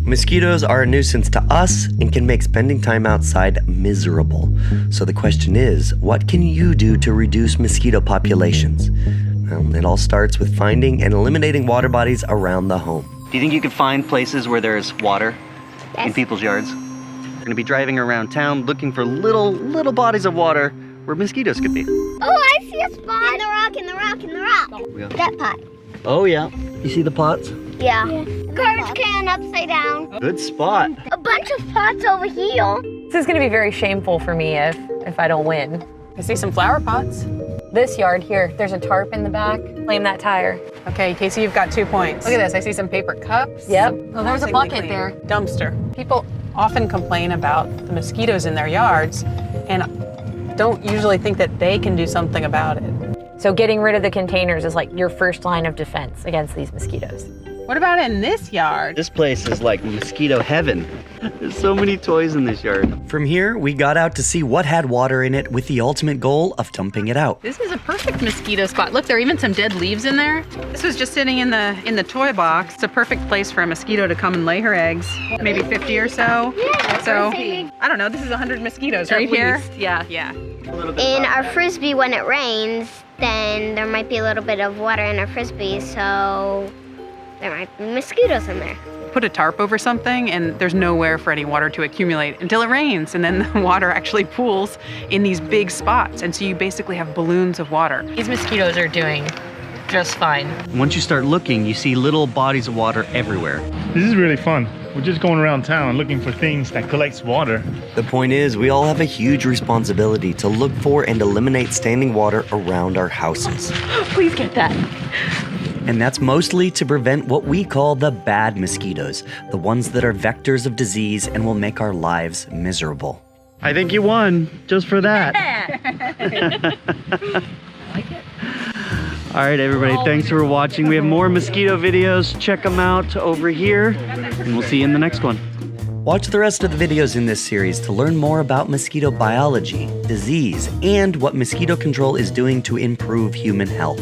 Mosquitoes are a nuisance to us and can make spending time outside miserable. So the question is, what can you do to reduce mosquito populations? Well, it all starts with finding and eliminating water bodies around the home. Do you think you could find places where there's water in people's yards? We're going to be driving around town looking for little bodies of water where mosquitoes could be. Oh, I see a spot. In the rock. That pot. Oh yeah. You see the pots? Yeah. Garbage can upside down. Good spot. A bunch of pots over here. This is gonna be very shameful for me if I don't win. I see some flower pots. This yard here, there's a tarp in the back. Claim that tire. Okay, Casey, you've got 2 points. Look at this, I see some paper cups. Yep. Oh, there's a Amazingly bucket clean. there. Dumpster. People often complain about the mosquitoes in their yards and don't usually think that they can do something about it. So getting rid of the containers is like your first line of defense against these mosquitoes. What about in this yard? This place is like mosquito heaven. There's so many toys in this yard. From here, we got out to see what had water in it with the ultimate goal of dumping it out. This is a perfect mosquito spot. Look, there are even some dead leaves in there. This was just sitting in the toy box. It's a perfect place for a mosquito to come and lay her eggs. Maybe 50 or so. Yeah, So, I don't know, this is 100 mosquitoes right At here. least, yeah. Yeah. In our frisbee, when it rains, then there might be a little bit of water in our frisbee, so there might be mosquitoes in there. Put a tarp over something and there's nowhere for any water to accumulate until it rains, and then the water actually pools in these big spots, and so you basically have balloons of water. These mosquitoes are doing just fine. Once you start looking, you see little bodies of water everywhere. This is really fun. We're just going around town looking for things that collects water. The point is, we all have a huge responsibility to look for and eliminate standing water around our houses. Please get that. And that's mostly to prevent what we call the bad mosquitoes, the ones that are vectors of disease and will make our lives miserable. I think you won, just for that. All right, everybody, thanks for watching. We have more mosquito videos. Check them out over here, and we'll see you in the next one. Watch the rest of the videos in this series to learn more about mosquito biology, disease, and what mosquito control is doing to improve human health.